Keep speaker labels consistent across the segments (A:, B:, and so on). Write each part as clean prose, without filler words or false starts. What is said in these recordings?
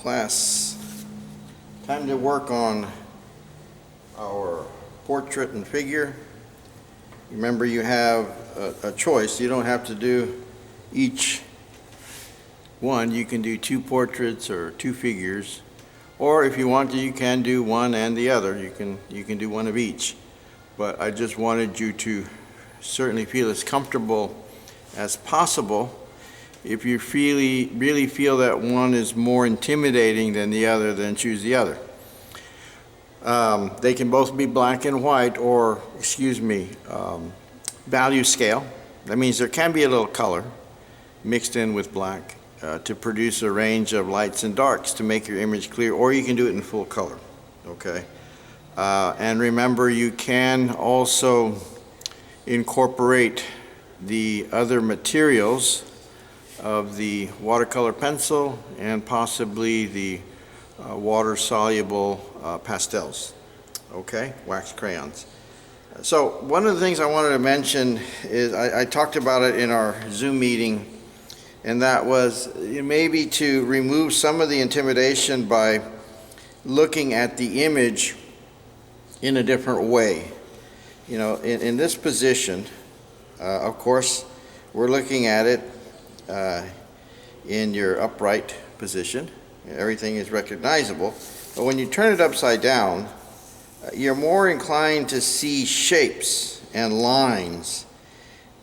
A: Class, time to work on our portrait and figure. Remember, you have a choice. You don't have to do each one. You can do two portraits or two figures, or if you want to, you can do one and the other. You can do one of each. But I just wanted you to certainly feel as comfortable as possible. If you really feel that one is more intimidating than the other, then choose the other. They can both be black and white, or, value scale. That means there can be a little color mixed in with black to produce a range of lights and darks to make your image clear, or you can do it in full color, okay? And remember, you can also incorporate the other materials of the watercolor pencil and possibly the water-soluble pastels, okay, wax crayons. So one of the things I wanted to mention is I talked about it in our Zoom meeting, and that was maybe to remove some of the intimidation by looking at the image in a different way. You know, in this position, of course, we're looking at it in your upright position. Everything is recognizable. But when you turn it upside down, you're more inclined to see shapes and lines,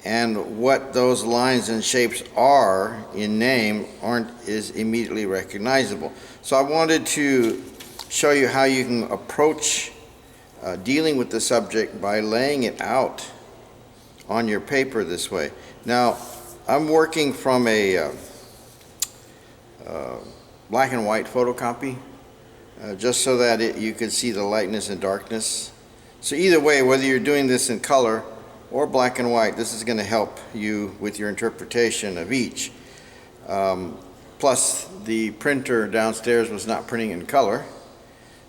A: and what those lines and shapes are in name is immediately recognizable. So I wanted to show you how you can approach dealing with the subject by laying it out on your paper this way. Now, I'm working from a black and white photocopy, just so that you can see the lightness and darkness. So either way, whether you're doing this in color or black and white, this is going to help you with your interpretation of each. Plus, the printer downstairs was not printing in color,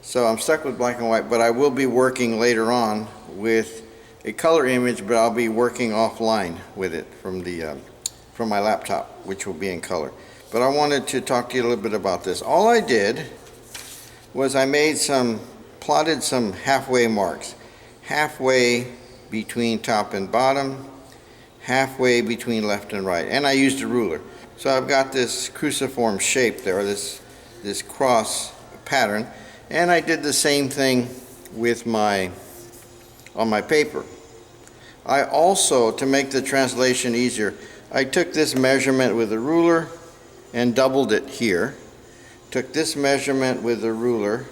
A: so I'm stuck with black and white, but I will be working later on with a color image, but I'll be working offline with it from my laptop, which will be in color. But I wanted to talk to you a little bit about this. All I did was I plotted some halfway marks. Halfway between top and bottom, halfway between left and right. And I used a ruler. So I've got this cruciform shape there, this cross pattern. And I did the same thing with on my paper. I also, to make the translation easier, I took this measurement with a ruler and doubled it here. Took this measurement with a ruler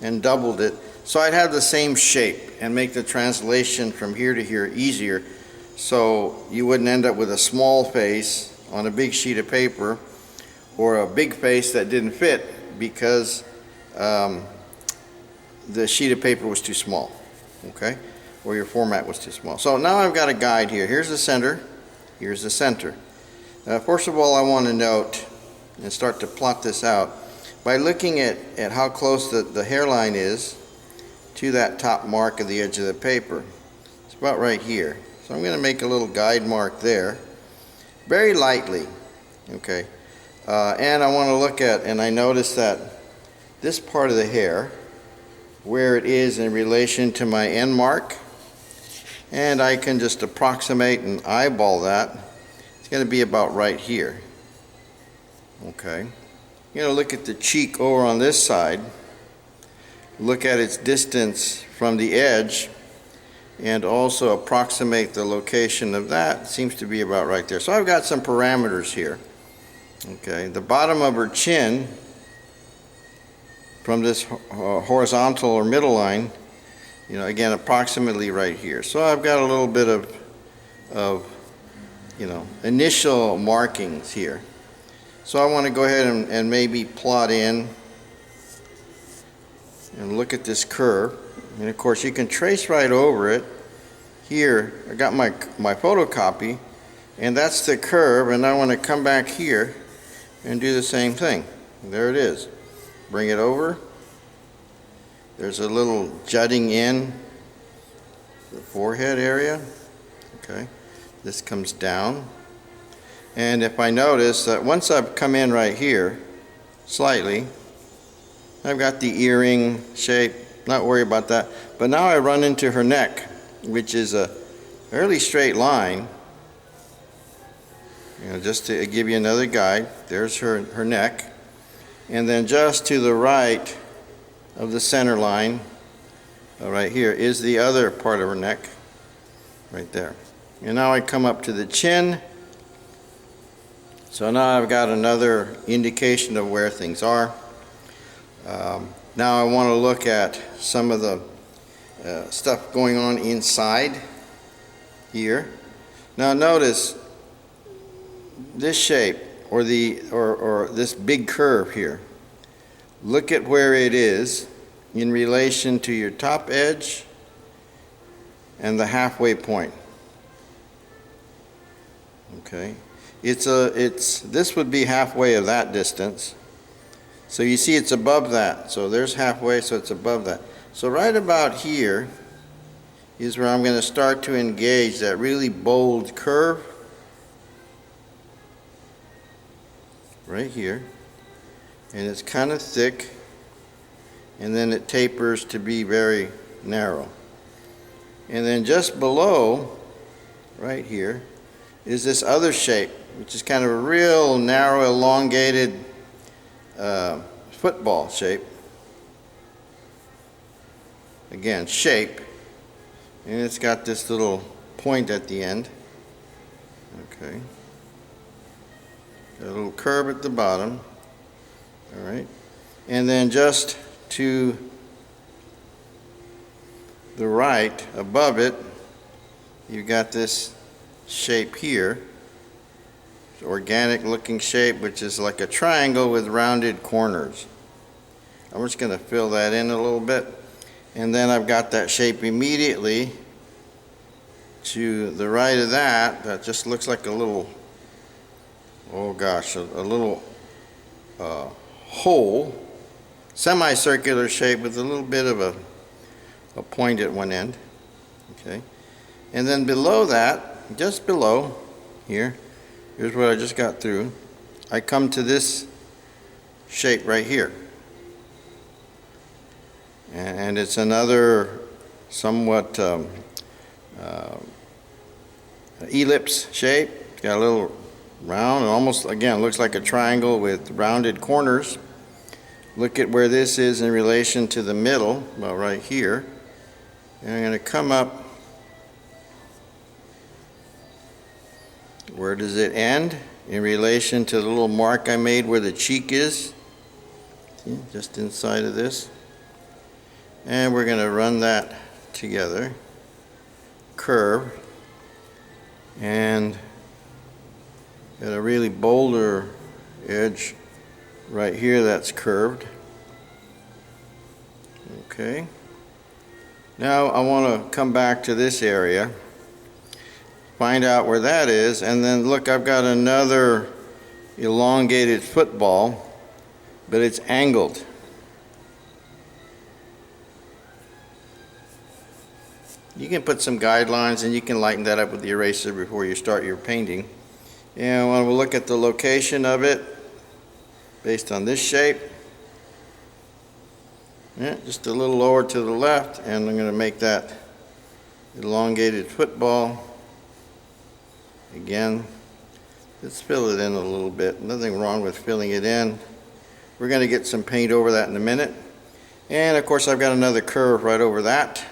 A: and doubled it, so I'd have the same shape and make the translation from here to here easier, so you wouldn't end up with a small face on a big sheet of paper or a big face that didn't fit because the sheet of paper was too small, okay? Or your format was too small. So now I've got a guide here. Here's the center. Here's the center. First of all, I want to note and start to plot this out by looking at how close the hairline is to that top mark of the edge of the paper. It's about right here. So I'm going to make a little guide mark there, very lightly, okay? And I want to look at, and I notice that this part of the hair, where it is in relation to my end mark, and I can just approximate and eyeball that. It's going to be about right here. Okay. You're going to look at the cheek over on this side, look at its distance from the edge, and also approximate the location of that. It seems to be about right there. So I've got some parameters here. Okay. The bottom of her chin, from this horizontal or middle line, again, approximately right here. So I've got a little bit of initial markings here. So I want to go ahead and maybe plot in and look at this curve. And of course, you can trace right over it. Here, I got my photocopy, and that's the curve, and I want to come back here and do the same thing. There it is. Bring it over. There's a little jutting in the forehead area. Okay. This comes down. And if I notice that once I've come in right here, slightly, I've got the earring shape, not worry about that. But now I run into her neck, which is a fairly straight line. You know, just to give you another guide, there's her neck. And then just to the right of the center line, right here, is the other part of her neck, right there. And now I come up to the chin. So now I've got another indication of where things are. Now I want to look at some of the stuff going on inside here. Now notice this shape, or this big curve here. Look at where it is in relation to your top edge and the halfway point. Okay, this would be halfway of that distance. So you see it's above that. So there's halfway, so it's above that. So right about here is where I'm going to start to engage that really bold curve. Right here. And it's kind of thick, and then it tapers to be very narrow. And then just below, right here, is this other shape, which is kind of a real narrow, elongated football shape. Again, shape. And it's got this little point at the end. Okay. Got a little curve at the bottom. All right. And then just to the right, above it, you've got this shape here. Organic looking shape, which is like a triangle with rounded corners. I'm just going to fill that in a little bit, and then I've got that shape immediately to the right of that. That just looks like a little, oh gosh, a little hole, semicircular shape with a little bit of a point at one end. Okay, and then below that, just below here, here's what I just got through. I come to this shape right here. And it's another somewhat ellipse shape. It's got a little round, almost, again, looks like a triangle with rounded corners. Look at where this is in relation to the middle, well, right here. And I'm going to come up. Where does it end? In relation to the little mark I made where the cheek is. See, just inside of this. And we're going to run that together. Curve. And got a really bolder edge right here that's curved. Okay. Now I want to come back to this area. Find out where that is, and then look, I've got another elongated football, but it's angled. You can put some guidelines and you can lighten that up with the eraser before you start your painting. And when we look at the location of it, based on this shape, yeah, just a little lower to the left, and I'm going to make that elongated football. Again, let's fill it in a little bit. Nothing wrong with filling it in. We're going to get some paint over that in a minute. And of course I've got another curve right over that.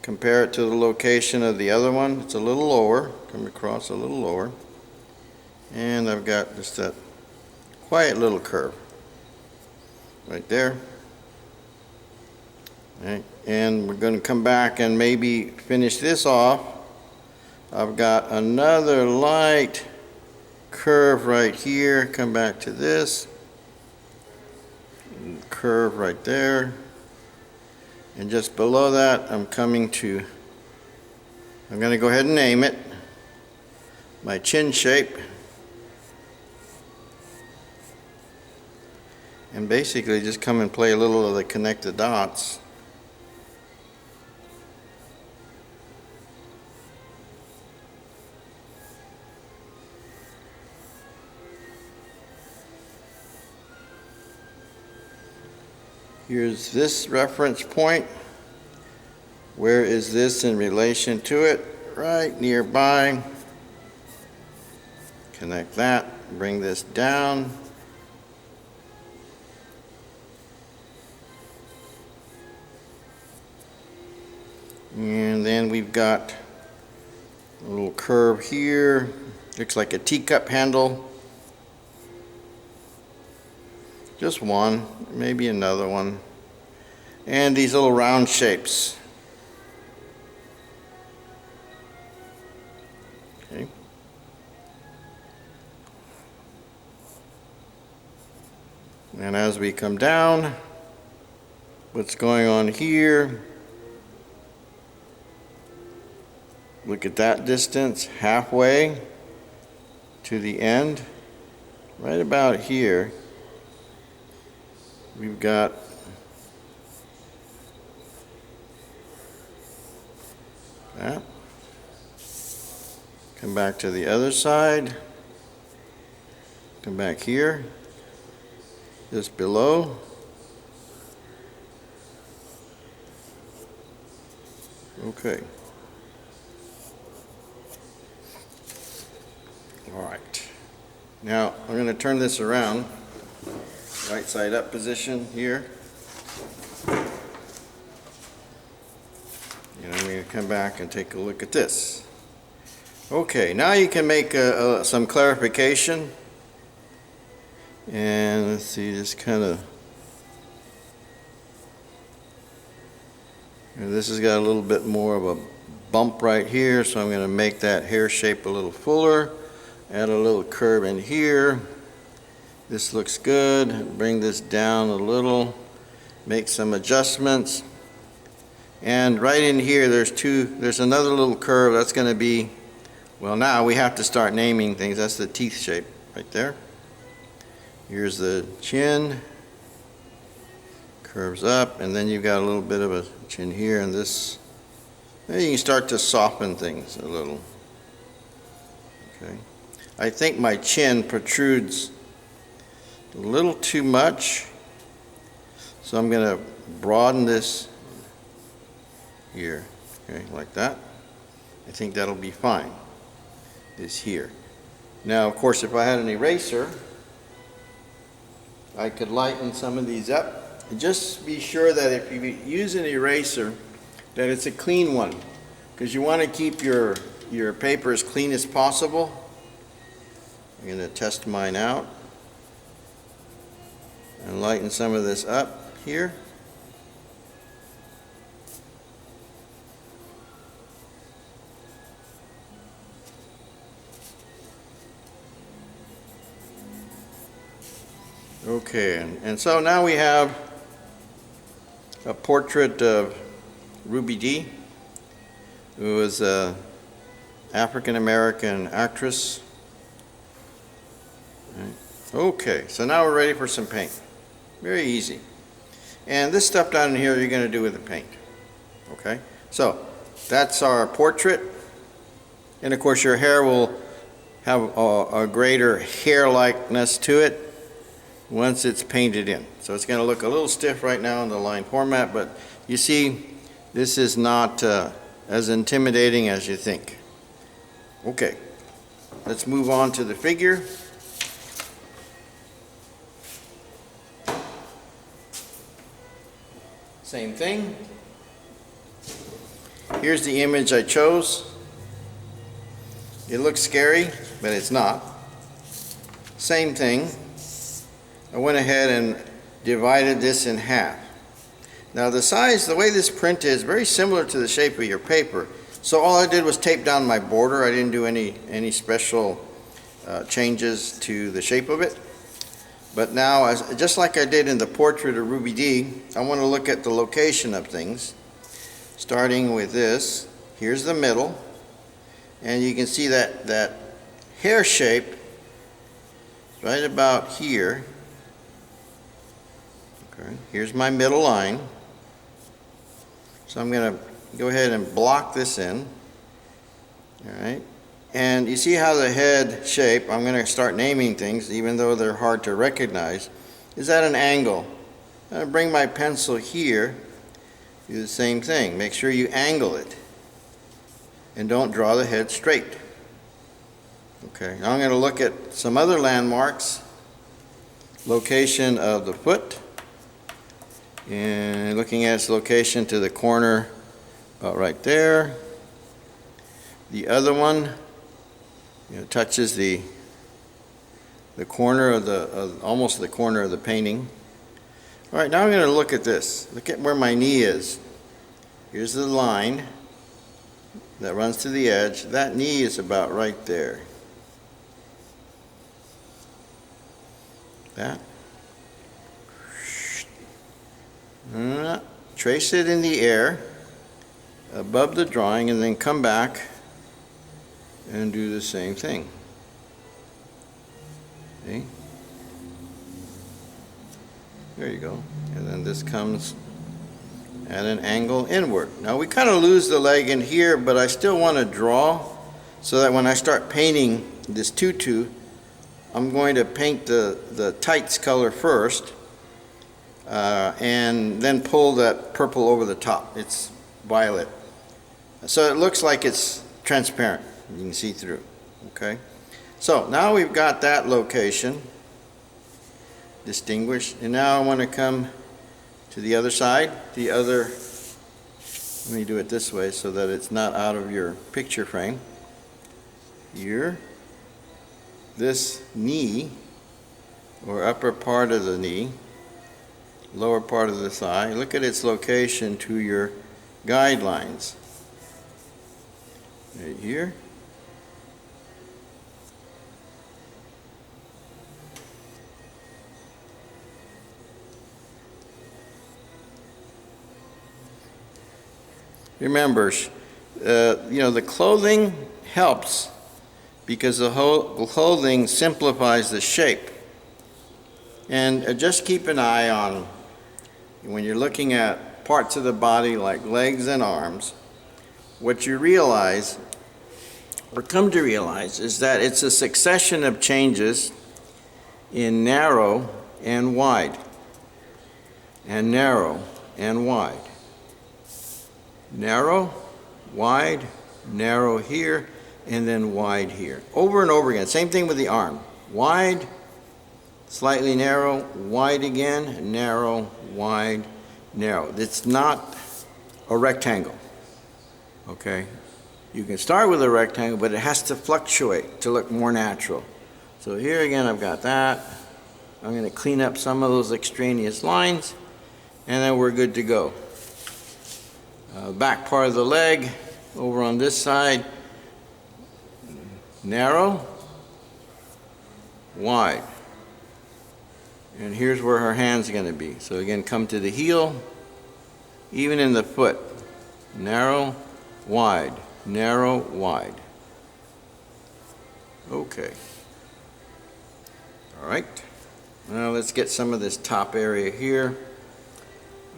A: Compare it to the location of the other one. It's a little lower. Come across a little lower. And I've got just that quiet little curve right there. All right. And we're going to come back and maybe finish this off. I've got another light curve right here. Come back to this. Curve right there. And just below that, I'm going to go ahead and name it my chin shape. And basically just come and play a little of the connect the dots. Here's this reference point. Where is this in relation to it? Right nearby. Connect that, bring this down. And then we've got a little curve here. Looks like a teacup handle. Just one, maybe another one. And these little round shapes. Okay. And as we come down, what's going on here? Look at that distance, halfway to the end. Right about here, we've got that. Come back to the other side. Come back here, just below. Okay. All right. Now I'm going to turn this around, right side up position here. And I'm going to come back and take a look at this. Okay, now you can make some clarification. And let's see, just kind of, this has got a little bit more of a bump right here, so I'm going to make that hair shape a little fuller. Add a little curve in here. This looks good. Bring this down a little. Make some adjustments. And right in here, there's another little curve. That's going to be, well, now we have to start naming things. That's the teeth shape right there. Here's the chin. Curves up, and then you've got a little bit of a chin here, and this. Then you can start to soften things a little. Okay. I think my chin protrudes a little too much, so I'm going to broaden this here, okay, like that. I think that'll be fine, this here. Now, of course, if I had an eraser, I could lighten some of these up. And just be sure that if you use an eraser, that it's a clean one, because you want to keep your paper as clean as possible. I'm going to test mine out and lighten some of this up here. Okay, and so now we have a portrait of Ruby Dee, who was an African-American actress. Okay, so now we're ready for some paint. Very easy. And this stuff down in here you're going to do with the paint. Okay, so that's our portrait. And of course your hair will have a greater hair-likeness to it once it's painted in. So it's going to look a little stiff right now in the line format, but you see this is not as intimidating as you think. Okay, let's move on to the figure. Same thing. Here's the image I chose. It looks scary, but it's not. Same thing. I went ahead and divided this in half. Now the size, the way this print is, very similar to the shape of your paper. So all I did was tape down my border. I didn't do any special changes to the shape of it. But now, just like I did in the portrait of Ruby Dee, I want to look at the location of things. Starting with this, here's the middle, and you can see that hair shape right about here. Okay, here's my middle line. So I'm going to go ahead and block this in. All right. And you see how the head shape, I'm going to start naming things even though they're hard to recognize, is at an angle. I bring my pencil here, do the same thing. Make sure you angle it and don't draw the head straight. Okay, now I'm going to look at some other landmarks. Location of the foot, and looking at its location to the corner right there. The other one, touches the corner of almost the corner of the painting. All right, now I'm going to look at this. Look at where my knee is. Here's the line that runs to the edge. That knee is about right there. That. Trace it in the air above the drawing and then come back and do the same thing. See? There you go. And then this comes at an angle inward. Now we kind of lose the leg in here, but I still want to draw so that when I start painting this tutu, I'm going to paint the tights color first and then pull that purple over the top. It's violet. So it looks like it's transparent. You can see through. Okay. So now we've got that location distinguished. And now I want to come to the other side. Let me do it this way so that it's not out of your picture frame. Here. This knee, or upper part of the knee, lower part of the thigh, look at its location to your guidelines. Right here. Remember, the clothing helps because the whole clothing simplifies the shape. And just keep an eye on, when you're looking at parts of the body like legs and arms, what you realize, or come to realize, is that it's a succession of changes in narrow and wide, and narrow and wide. Narrow, wide, narrow here, and then wide here. Over and over again. Same thing with the arm. Wide, slightly narrow, wide again, narrow, wide, narrow. It's not a rectangle. Okay? You can start with a rectangle, but it has to fluctuate to look more natural. So here again I've got that. I'm going to clean up some of those extraneous lines, and then we're good to go. Back part of the leg, over on this side, narrow, wide. And here's where her hand's going to be. So again, come to the heel, even in the foot. Narrow, wide, narrow, wide. Okay. All right. Now let's get some of this top area here.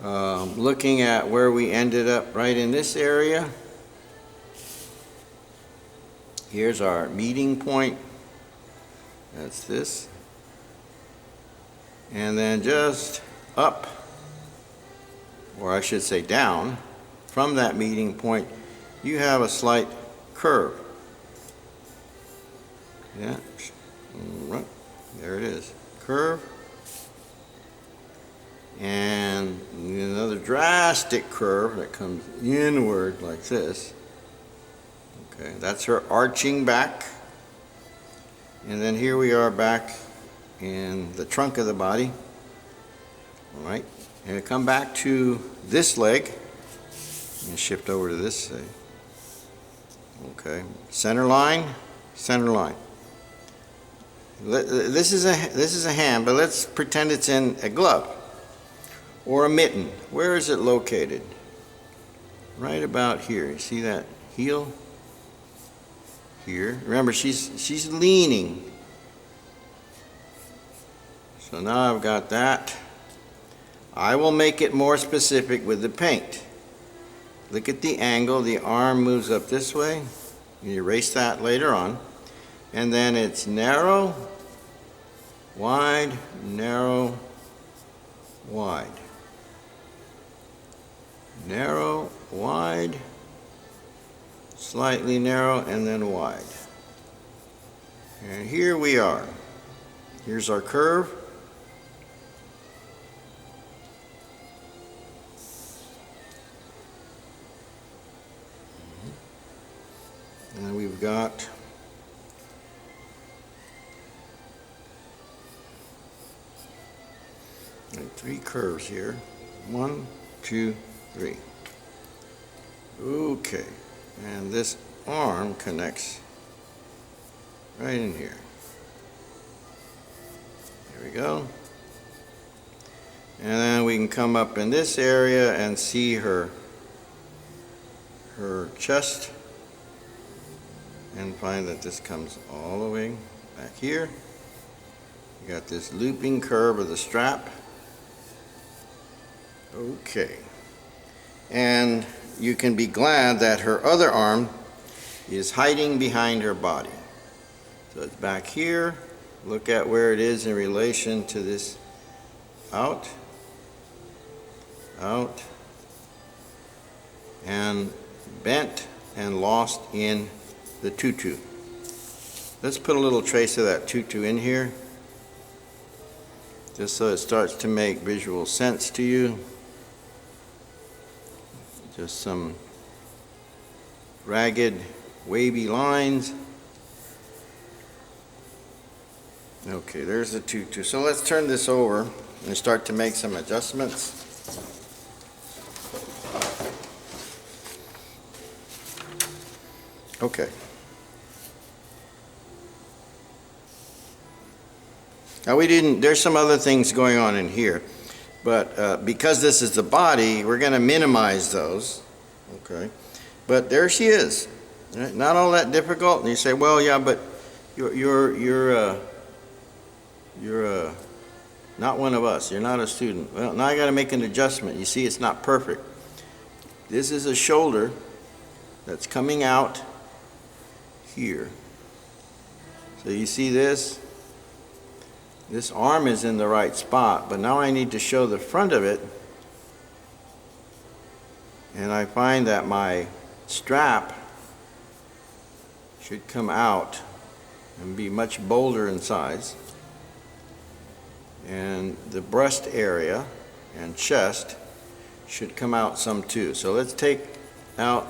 A: Looking at where we ended up right in this area. Here's our meeting point. That's this. And then just up, or I should say down, from that meeting point, you have a slight curve. Yeah, right. There it is. Curve. And another drastic curve that comes inward like this. Okay, that's her arching back. And then here we are back in the trunk of the body. All right, and come back to this leg and shift over to this side. Okay, center line, center line. This is a hand, but let's pretend it's in a glove or a mitten. Where is it located? Right about here. You see that heel? Here. Remember, she's leaning. So now I've got that. I will make it more specific with the paint. Look at the angle. The arm moves up this way. You erase that later on. And then it's narrow, wide, narrow, wide. slightly narrow, and then wide. And here we are. Here's our curve. And we've got three curves here. 1, 2, 3. Okay. And this arm connects right in here. There we go. And then we can come up in this area and see her chest, and find that this comes all the way back here. You got this looping curve of the strap. Okay. And you can be glad that her other arm is hiding behind her body. So it's back here. Look at where it is in relation to this out, out, and bent and lost in the tutu. Let's put a little trace of that tutu in here, just so it starts to make visual sense to you. Just some ragged, wavy lines. Okay, there's the tutu. So let's turn this over and start to make some adjustments. Okay. Now there's some other things going on in here, but because this is the body, we're going to minimize those. Okay. But there she is. Right? Not all that difficult. And you say, well, yeah, but you're not one of us. You're not a student. Well, now I got to make an adjustment. You see, it's not perfect. This is a shoulder that's coming out here. So you see this? This arm is in the right spot, but now I need to show the front of it. And I find that my strap should come out and be much bolder in size. And the breast area and chest should come out some too. So let's take out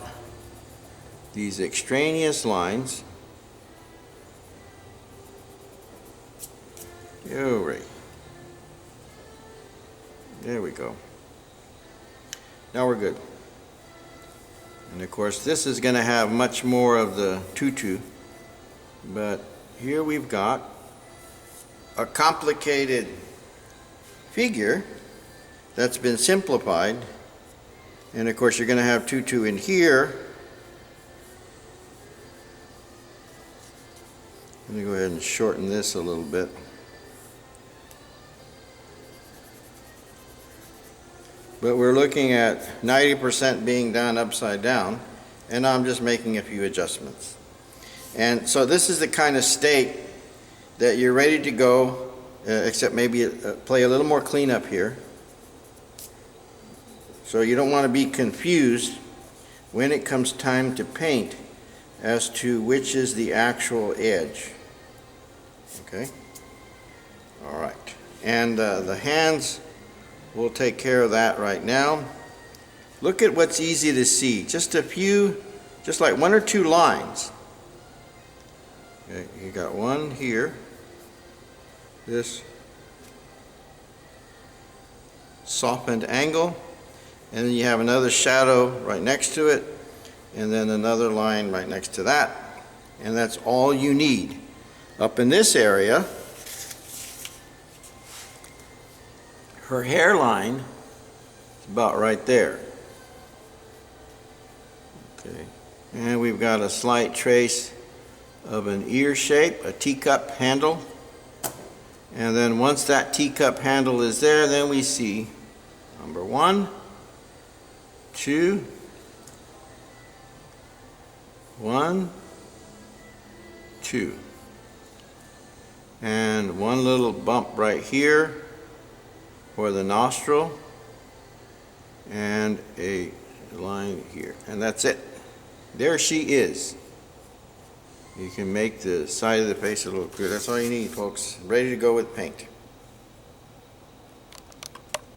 A: these extraneous lines. There we go. Now we're good. And of course this is going to have much more of the tutu, but here we've got a complicated figure that's been simplified. And of course you're going to have tutu in here. Let me go ahead and shorten this a little bit. But we're looking at 90% being done upside down, and I'm just making a few adjustments. And so this is the kind of state that you're ready to go, except maybe play a little more cleanup here. So you don't want to be confused when it comes time to paint as to which is the actual edge. Okay? All right. And the hands, we'll take care of that right now. Look at what's easy to see. Just a few, just like 1 or 2 lines. Okay, you got one here. This softened angle. And then you have another shadow right next to it. And then another line right next to that. And that's all you need. Up in this area, her hairline is about right there. Okay. And we've got a slight trace of an ear shape, a teacup handle. And then once that teacup handle is there, then we see number 1, 2, 1, 2. And one little bump right here for the nostril, and a line here, and that's it. There she is. You can make the side of the face look good. That's all you need, folks. Ready to go with paint.